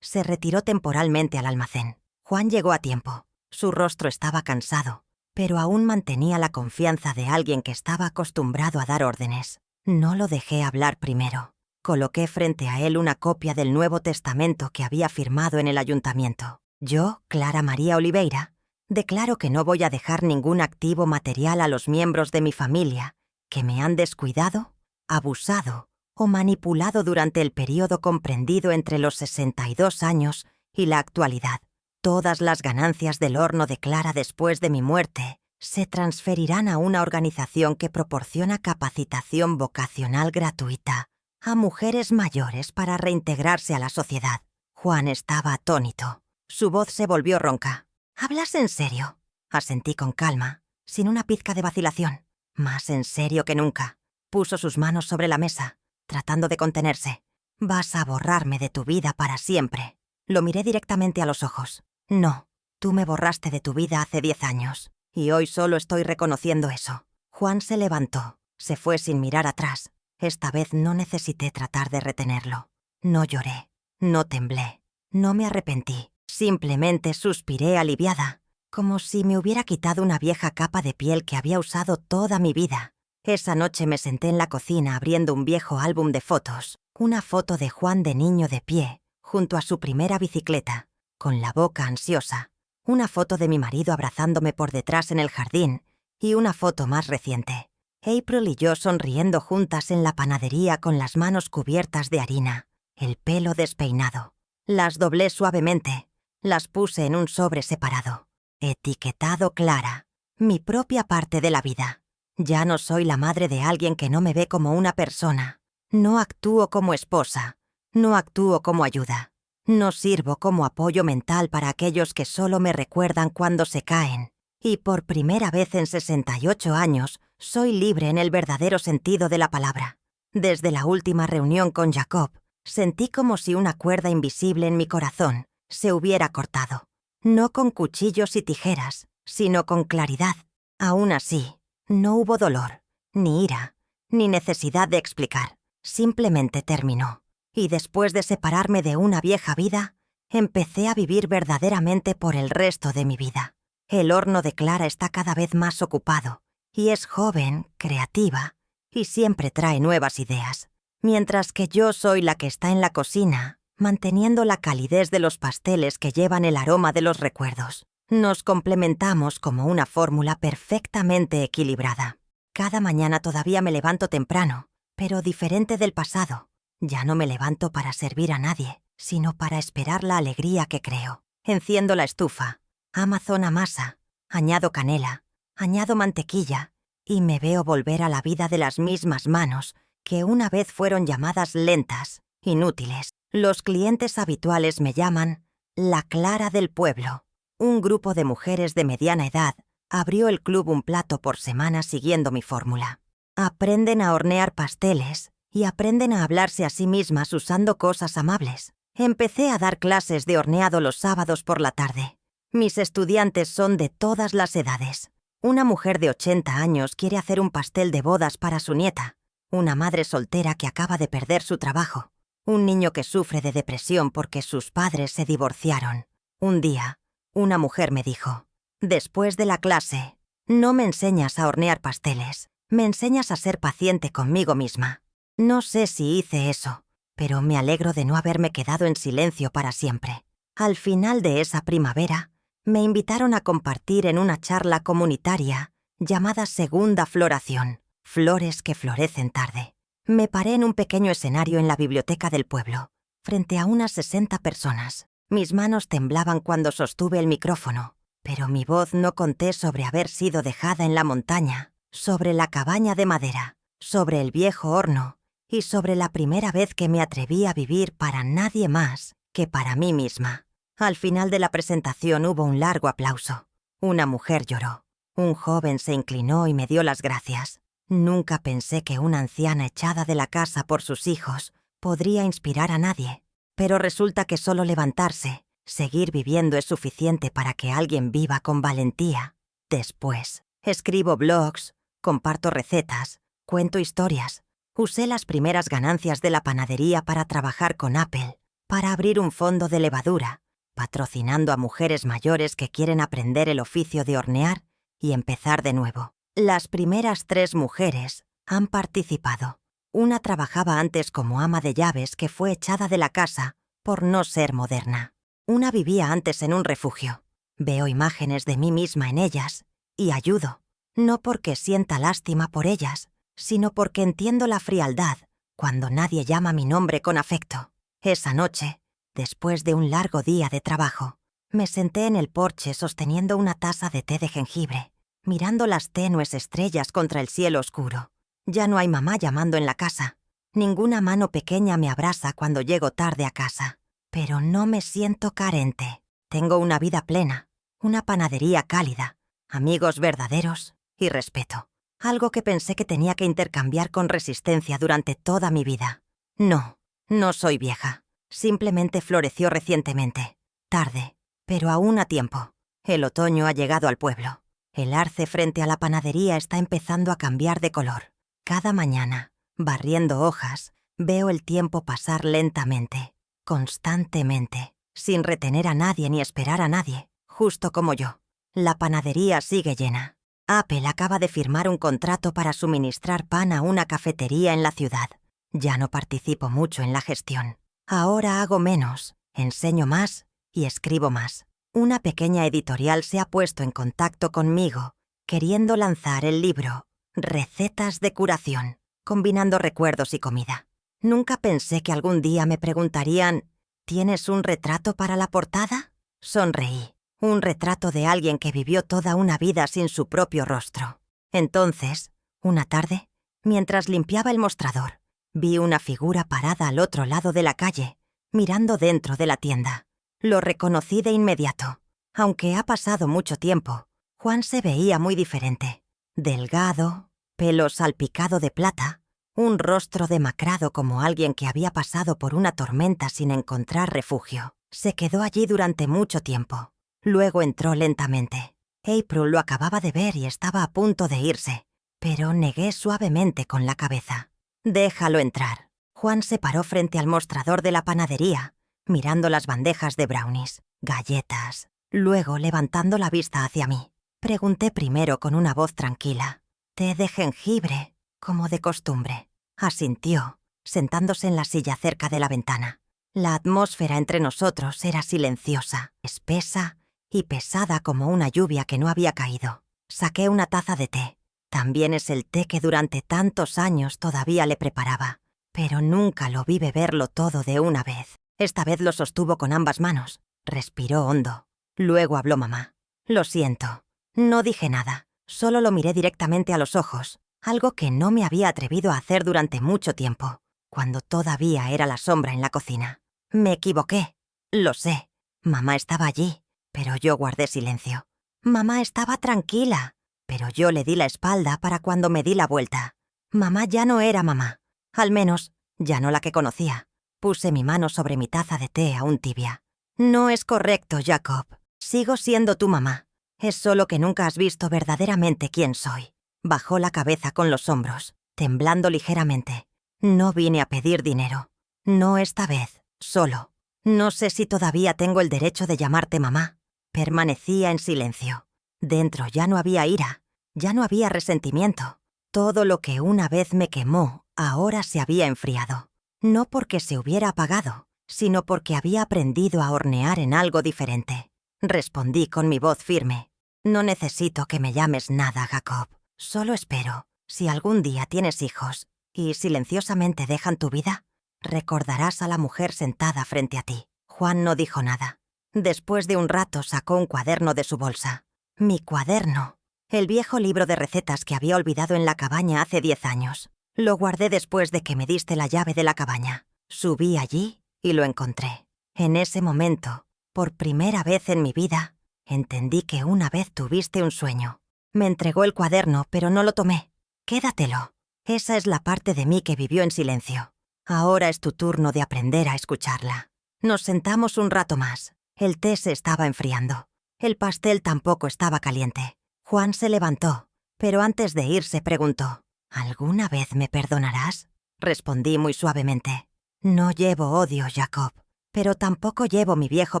Se retiró temporalmente al almacén. Juan llegó a tiempo. Su rostro estaba cansado, pero aún mantenía la confianza de alguien que estaba acostumbrado a dar órdenes. No lo dejé hablar primero. Coloqué frente a él una copia del Nuevo Testamento que había firmado en el ayuntamiento. Yo, Clara María Oliveira, declaro que no voy a dejar ningún activo material a los miembros de mi familia que me han descuidado, abusado o manipulado durante el periodo comprendido entre los 62 años y la actualidad. Todas las ganancias del horno de Clara después de mi muerte se transferirán a una organización que proporciona capacitación vocacional gratuita a mujeres mayores para reintegrarse a la sociedad. Juan estaba atónito. Su voz se volvió ronca. «¿Hablas en serio?». Asentí con calma, sin una pizca de vacilación. «Más en serio que nunca. Puso sus manos sobre la mesa, tratando de contenerse. «Vas a borrarme de tu vida para siempre». Lo miré directamente a los ojos. «No, tú me borraste de tu vida hace 10 años, y hoy solo estoy reconociendo eso». Juan se levantó, se fue sin mirar atrás. Esta vez no necesité tratar de retenerlo. No lloré, no temblé, no me arrepentí. Simplemente suspiré aliviada, como si me hubiera quitado una vieja capa de piel que había usado toda mi vida. Esa noche me senté en la cocina abriendo un viejo álbum de fotos. Una foto de Juan de niño de pie, junto a su primera bicicleta, con la boca ansiosa. Una foto de mi marido abrazándome por detrás en el jardín y una foto más reciente. April y yo sonriendo juntas en la panadería con las manos cubiertas de harina, el pelo despeinado. Las doblé suavemente, las puse en un sobre separado. Etiquetado Clara, mi propia parte de la vida. Ya no soy la madre de alguien que no me ve como una persona. No actúo como esposa, no actúo como ayuda. No sirvo como apoyo mental para aquellos que solo me recuerdan cuando se caen. Y por primera vez en 68 años, soy libre en el verdadero sentido de la palabra. Desde la última reunión con Jacob, sentí como si una cuerda invisible en mi corazón se hubiera cortado. No con cuchillos y tijeras, sino con claridad. Aún así, no hubo dolor, ni ira, ni necesidad de explicar. Simplemente terminó. Y después de separarme de una vieja vida, empecé a vivir verdaderamente por el resto de mi vida. El horno de Clara está cada vez más ocupado, y es joven, creativa, y siempre trae nuevas ideas. Mientras que yo soy la que está en la cocina, manteniendo la calidez de los pasteles que llevan el aroma de los recuerdos. Nos complementamos como una fórmula perfectamente equilibrada. Cada mañana todavía me levanto temprano, pero diferente del pasado. Ya no me levanto para servir a nadie, sino para esperar la alegría que creo. Enciendo la estufa, Amazon amasa, añado canela, añado mantequilla y me veo volver a la vida de las mismas manos que una vez fueron llamadas lentas, inútiles. Los clientes habituales me llaman la Clara del pueblo. Un grupo de mujeres de mediana edad abrió el club un plato por semana siguiendo mi fórmula. Aprenden a hornear pasteles y aprenden a hablarse a sí mismas usando cosas amables. Empecé a dar clases de horneado los sábados por la tarde. Mis estudiantes son de todas las edades. Una mujer de 80 años quiere hacer un pastel de bodas para su nieta. Una madre soltera que acaba de perder su trabajo. Un niño que sufre de depresión porque sus padres se divorciaron. Un día, una mujer me dijo: «Después de la clase, no me enseñas a hornear pasteles, me enseñas a ser paciente conmigo misma». No sé si hice eso, pero me alegro de no haberme quedado en silencio para siempre. Al final de esa primavera, me invitaron a compartir en una charla comunitaria llamada Segunda Floración, flores que florecen tarde. Me paré en un pequeño escenario en la biblioteca del pueblo, frente a unas 60 personas. Mis manos temblaban cuando sostuve el micrófono, pero mi voz no conté sobre haber sido dejada en la montaña, sobre la cabaña de madera, sobre el viejo horno y sobre la primera vez que me atreví a vivir para nadie más que para mí misma. Al final de la presentación hubo un largo aplauso. Una mujer lloró. Un joven se inclinó y me dio las gracias. Nunca pensé que una anciana echada de la casa por sus hijos podría inspirar a nadie. Pero resulta que solo levantarse, seguir viviendo es suficiente para que alguien viva con valentía. Después, escribo blogs, comparto recetas, cuento historias. Usé las primeras ganancias de la panadería para trabajar con Apple, para abrir un fondo de levadura, patrocinando a mujeres mayores que quieren aprender el oficio de hornear y empezar de nuevo. Las primeras 3 mujeres han participado. Una trabajaba antes como ama de llaves que fue echada de la casa por no ser moderna. Una vivía antes en un refugio. Veo imágenes de mí misma en ellas y ayudo, no porque sienta lástima por ellas, sino porque entiendo la frialdad cuando nadie llama mi nombre con afecto. Esa noche, después de un largo día de trabajo, me senté en el porche sosteniendo una taza de té de jengibre, mirando las tenues estrellas contra el cielo oscuro. Ya no hay mamá llamando en la casa. Ninguna mano pequeña me abraza cuando llego tarde a casa. Pero no me siento carente. Tengo una vida plena, una panadería cálida, amigos verdaderos y respeto. algo que pensé que tenía que intercambiar con resistencia durante toda mi vida. No, no soy vieja. Simplemente floreció recientemente. Tarde, pero aún a tiempo. El otoño ha llegado al pueblo. El arce frente a la panadería está empezando a cambiar de color. Cada mañana, barriendo hojas, veo el tiempo pasar lentamente, constantemente, sin retener a nadie ni esperar a nadie, justo como yo. La panadería sigue llena. Apple acaba de firmar un contrato para suministrar pan a una cafetería en la ciudad. Ya no participo mucho en la gestión. Ahora hago menos, enseño más y escribo más. Una pequeña editorial se ha puesto en contacto conmigo, queriendo lanzar el libro Recetas de curación, combinando recuerdos y comida. Nunca pensé que algún día me preguntarían, ¿tienes un retrato para la portada? Sonreí. Un retrato de alguien que vivió toda una vida sin su propio rostro. Entonces, una tarde, mientras limpiaba el mostrador, vi una figura parada al otro lado de la calle, mirando dentro de la tienda. Lo reconocí de inmediato. Aunque ha pasado mucho tiempo, Juan se veía muy diferente. Delgado, pelo salpicado de plata, un rostro demacrado como alguien que había pasado por una tormenta sin encontrar refugio. Se quedó allí durante mucho tiempo. Luego entró lentamente. April lo acababa de ver y estaba a punto de irse, pero negué suavemente con la cabeza. «Déjalo entrar». Juan se paró frente al mostrador de la panadería, mirando las bandejas de brownies, galletas. Luego, levantando la vista hacia mí, pregunté primero con una voz tranquila. «¿Té de jengibre?» Como de costumbre. Asintió, sentándose en la silla cerca de la ventana. La atmósfera entre nosotros era silenciosa, espesa y pesada como una lluvia que no había caído. Saqué una taza de té. También es el té que durante tantos años todavía le preparaba, pero nunca lo vi beberlo todo de una vez. Esta vez lo sostuvo con ambas manos. Respiró hondo. Luego habló mamá. «Lo siento». No dije nada, solo lo miré directamente a los ojos, algo que no me había atrevido a hacer durante mucho tiempo, cuando todavía era la sombra en la cocina. Me equivoqué. Lo sé. Mamá estaba allí, pero yo guardé silencio. Mamá estaba tranquila, pero yo le di la espalda para cuando me di la vuelta. Mamá ya no era mamá. Al menos, ya no la que conocía. Puse mi mano sobre mi taza de té aún tibia. «No es correcto, Jacob. Sigo siendo tu mamá. Es solo que nunca has visto verdaderamente quién soy». Bajó la cabeza con los hombros, temblando ligeramente. «No vine a pedir dinero. No esta vez, solo. No sé si todavía tengo el derecho de llamarte mamá». Permanecía en silencio. Dentro ya no había ira, ya no había resentimiento. Todo lo que una vez me quemó, ahora se había enfriado. No porque se hubiera apagado, sino porque había aprendido a hornear en algo diferente. Respondí con mi voz firme. «No necesito que me llames nada, Jacob. Solo espero, si algún día tienes hijos y silenciosamente dejan tu vida, recordarás a la mujer sentada frente a ti». Juan no dijo nada. Después de un rato sacó un cuaderno de su bolsa. Mi cuaderno. El viejo libro de recetas que había olvidado en la cabaña hace 10 años. Lo guardé después de que me diste la llave de la cabaña. Subí allí y lo encontré. En ese momento, por primera vez en mi vida, entendí que una vez tuviste un sueño. Me entregó el cuaderno, pero no lo tomé. «Quédatelo. Esa es la parte de mí que vivió en silencio. Ahora es tu turno de aprender a escucharla». Nos sentamos un rato más. El té se estaba enfriando. El pastel tampoco estaba caliente. Juan se levantó, pero antes de irse preguntó: «¿Alguna vez me perdonarás?» Respondí muy suavemente: «No llevo odio, Jacob, pero tampoco llevo mi viejo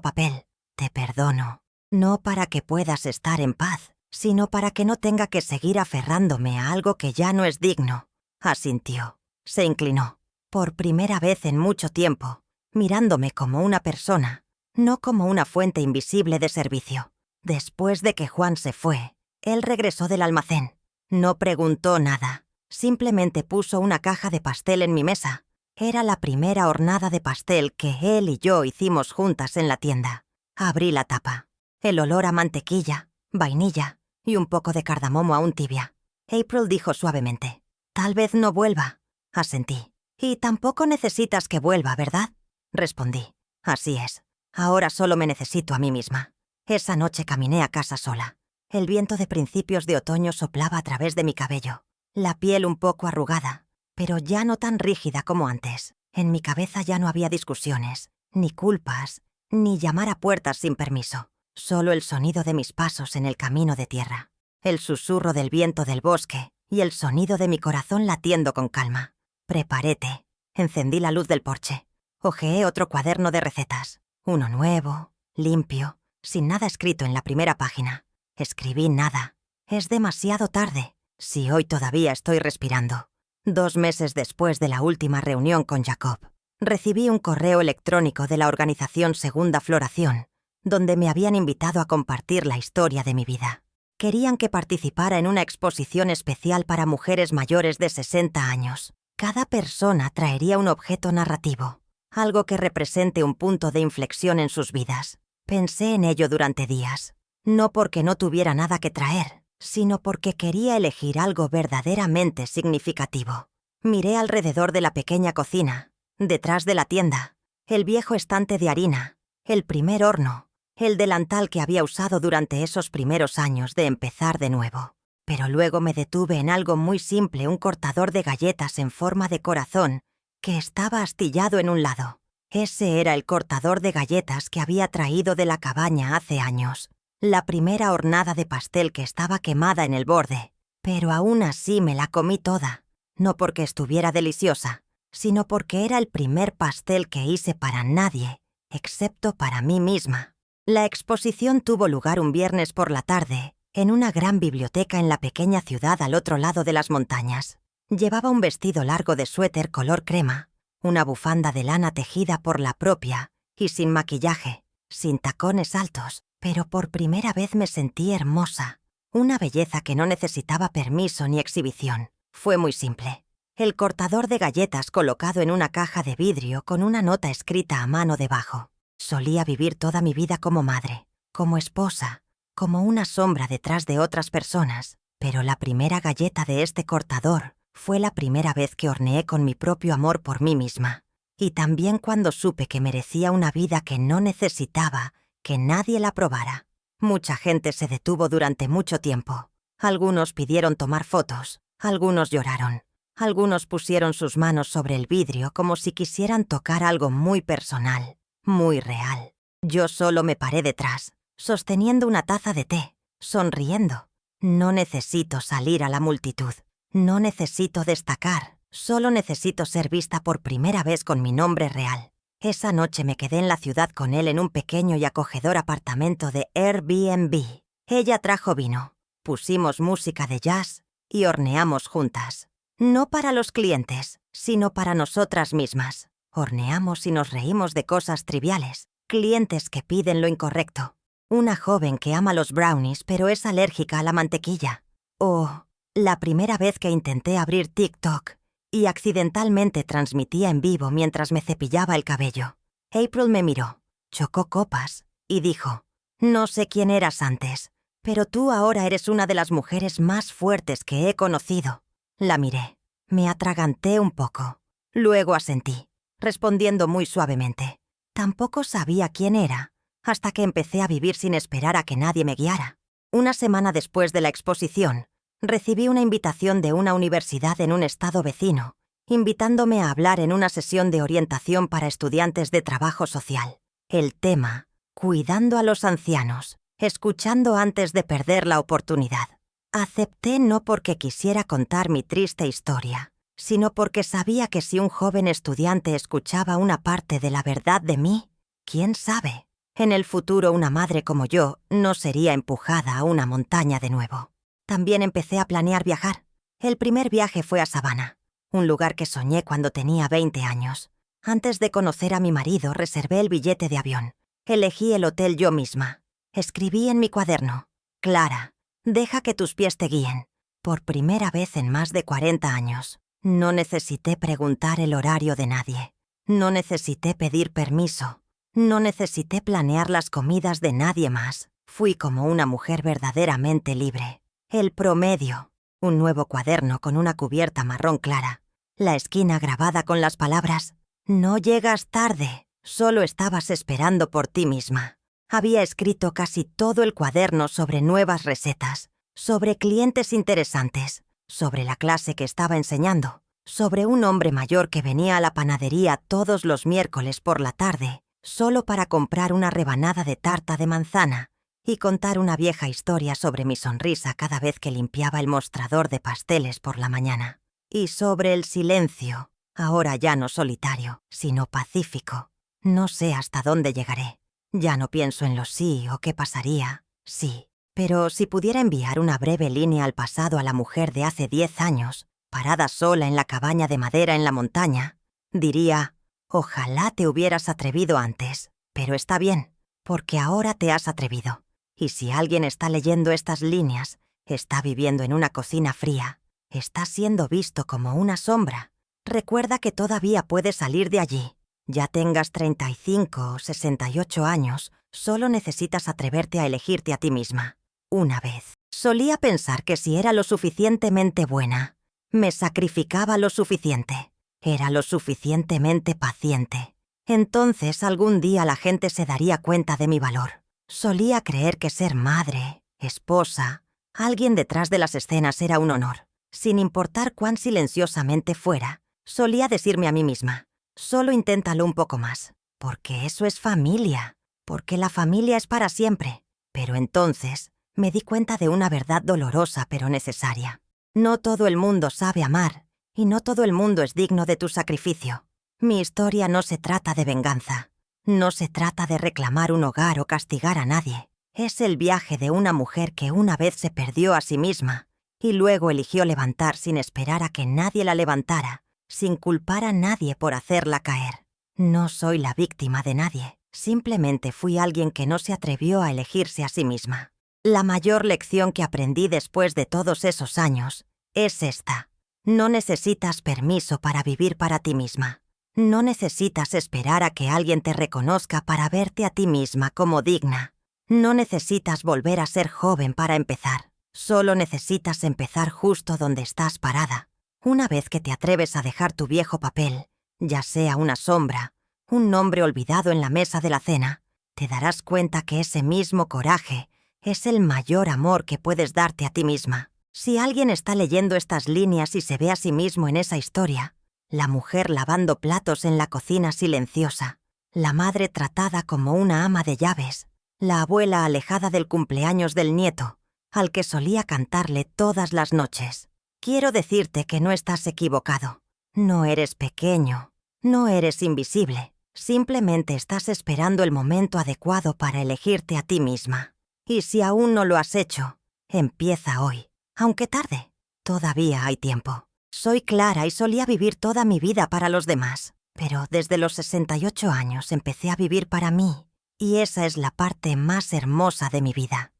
papel. Te perdono, no para que puedas estar en paz, sino para que no tenga que seguir aferrándome a algo que ya no es digno». Asintió. Se inclinó, por primera vez en mucho tiempo, mirándome como una persona, no como una fuente invisible de servicio. Después de que Juan se fue, él regresó del almacén. No preguntó nada, simplemente puso una caja de pastel en mi mesa. Era la primera hornada de pastel que él y yo hicimos juntas en la tienda. Abrí la tapa. El olor a mantequilla, vainilla y un poco de cardamomo aún tibia. April dijo suavemente: «Tal vez no vuelva». Asentí. «Y tampoco necesitas que vuelva, ¿verdad?». Respondí: «Así es. Ahora solo me necesito a mí misma». Esa noche caminé a casa sola. El viento de principios de otoño soplaba a través de mi cabello. La piel un poco arrugada, pero ya no tan rígida como antes. En mi cabeza ya no había discusiones, ni culpas, ni llamar a puertas sin permiso. Solo el sonido de mis pasos en el camino de tierra, el susurro del viento del bosque y el sonido de mi corazón latiendo con calma. Preparé té. Encendí la luz del porche. Hojeé otro cuaderno de recetas. Uno nuevo, limpio, sin nada escrito en la primera página. Escribí nada. Es demasiado tarde, si hoy todavía estoy respirando. 2 meses después de la última reunión con Jacob, recibí un correo electrónico de la organización Segunda Floración, donde me habían invitado a compartir la historia de mi vida. Querían que participara en una exposición especial para mujeres mayores de 60 años. Cada persona traería un objeto narrativo, algo que represente un punto de inflexión en sus vidas. Pensé en ello durante días, no porque no tuviera nada que traer, sino porque quería elegir algo verdaderamente significativo. Miré alrededor de la pequeña cocina, detrás de la tienda, el viejo estante de harina, el primer horno, el delantal que había usado durante esos primeros años de empezar de nuevo. Pero luego me detuve en algo muy simple, un cortador de galletas en forma de corazón que estaba astillado en un lado. Ese era el cortador de galletas que había traído de la cabaña hace años. La primera hornada de pastel que estaba quemada en el borde, pero aún así me la comí toda, no porque estuviera deliciosa, sino porque era el primer pastel que hice para nadie, excepto para mí misma. La exposición tuvo lugar un viernes por la tarde, en una gran biblioteca en la pequeña ciudad al otro lado de las montañas. Llevaba un vestido largo de suéter color crema, una bufanda de lana tejida por la propia y sin maquillaje, sin tacones altos, pero por primera vez me sentí hermosa, una belleza que no necesitaba permiso ni exhibición. Fue muy simple. El cortador de galletas colocado en una caja de vidrio con una nota escrita a mano debajo. Solía vivir toda mi vida como madre, como esposa, como una sombra detrás de otras personas, pero la primera galleta de este cortador fue la primera vez que horneé con mi propio amor por mí misma. Y también cuando supe que merecía una vida que no necesitaba que nadie la probara. Mucha gente se detuvo durante mucho tiempo. Algunos pidieron tomar fotos, algunos lloraron, algunos pusieron sus manos sobre el vidrio como si quisieran tocar algo muy personal, muy real. Yo solo me paré detrás, sosteniendo una taza de té, sonriendo. No necesito salir a la multitud, no necesito destacar, solo necesito ser vista por primera vez con mi nombre real. Esa noche me quedé en la ciudad con él en un pequeño y acogedor apartamento de Airbnb. Ella trajo vino, pusimos música de jazz y horneamos juntas. No para los clientes, sino para nosotras mismas. Horneamos y nos reímos de cosas triviales, clientes que piden lo incorrecto. Una joven que ama los brownies pero es alérgica a la mantequilla. O la primera vez que intenté abrir TikTok y accidentalmente transmitía en vivo mientras me cepillaba el cabello. April me miró, chocó copas y dijo: «No sé quién eras antes, pero tú ahora eres una de las mujeres más fuertes que he conocido». La miré, me atraganté un poco. Luego asentí, respondiendo muy suavemente. Tampoco sabía quién era, hasta que empecé a vivir sin esperar a que nadie me guiara. Una semana después de la exposición, recibí una invitación de una universidad en un estado vecino, invitándome a hablar en una sesión de orientación para estudiantes de trabajo social. El tema: cuidando a los ancianos, escuchando antes de perder la oportunidad. Acepté no porque quisiera contar mi triste historia, sino porque sabía que si un joven estudiante escuchaba una parte de la verdad de mí, quién sabe, en el futuro una madre como yo no sería empujada a una montaña de nuevo. También empecé a planear viajar. El primer viaje fue a Savannah, un lugar que soñé cuando tenía 20 años. Antes de conocer a mi marido, reservé el billete de avión. Elegí el hotel yo misma. Escribí en mi cuaderno: «Clara, deja que tus pies te guíen». Por primera vez en más de 40 años. No necesité preguntar el horario de nadie. No necesité pedir permiso. No necesité planear las comidas de nadie más. Fui como una mujer verdaderamente libre. El promedio. Un nuevo cuaderno con una cubierta marrón clara. La esquina grabada con las palabras: «No llegas tarde, solo estabas esperando por ti misma». Había escrito casi todo el cuaderno sobre nuevas recetas, sobre clientes interesantes, sobre la clase que estaba enseñando, sobre un hombre mayor que venía a la panadería todos los miércoles por la tarde, solo para comprar una rebanada de tarta de manzana y contar una vieja historia sobre mi sonrisa cada vez que limpiaba el mostrador de pasteles por la mañana. Y sobre el silencio, ahora ya no solitario, sino pacífico. No sé hasta dónde llegaré. Ya no pienso en lo sí o qué pasaría. Sí, pero si pudiera enviar una breve línea al pasado a la mujer de hace 10 años, parada sola en la cabaña de madera en la montaña, diría: ojalá te hubieras atrevido antes, pero está bien, porque ahora te has atrevido. Y si alguien está leyendo estas líneas, está viviendo en una cocina fría, está siendo visto como una sombra, recuerda que todavía puedes salir de allí. Ya tengas 35 o 68 años, solo necesitas atreverte a elegirte a ti misma. Una vez, solía pensar que si era lo suficientemente buena, me sacrificaba lo suficiente. Era lo suficientemente paciente. Entonces algún día la gente se daría cuenta de mi valor. Solía creer que ser madre, esposa, alguien detrás de las escenas era un honor. Sin importar cuán silenciosamente fuera, solía decirme a mí misma: solo inténtalo un poco más, porque eso es familia, porque la familia es para siempre. Pero entonces me di cuenta de una verdad dolorosa pero necesaria. No todo el mundo sabe amar, y no todo el mundo es digno de tu sacrificio. Mi historia no se trata de venganza. No se trata de reclamar un hogar o castigar a nadie. Es el viaje de una mujer que una vez se perdió a sí misma y luego eligió levantar sin esperar a que nadie la levantara, sin culpar a nadie por hacerla caer. No soy la víctima de nadie. Simplemente fui alguien que no se atrevió a elegirse a sí misma. La mayor lección que aprendí después de todos esos años es esta: no necesitas permiso para vivir para ti misma. No necesitas esperar a que alguien te reconozca para verte a ti misma como digna. No necesitas volver a ser joven para empezar. Solo necesitas empezar justo donde estás parada. Una vez que te atreves a dejar tu viejo papel, ya sea una sombra, un nombre olvidado en la mesa de la cena, te darás cuenta que ese mismo coraje es el mayor amor que puedes darte a ti misma. Si alguien está leyendo estas líneas y se ve a sí mismo en esa historia, la mujer lavando platos en la cocina silenciosa, la madre tratada como una ama de llaves, la abuela alejada del cumpleaños del nieto, al que solía cantarle todas las noches, quiero decirte que no estás equivocado. No eres pequeño, no eres invisible, simplemente estás esperando el momento adecuado para elegirte a ti misma. Y si aún no lo has hecho, empieza hoy, aunque tarde. Todavía hay tiempo. Soy Clara y solía vivir toda mi vida para los demás, pero desde los 68 años empecé a vivir para mí, y esa es la parte más hermosa de mi vida.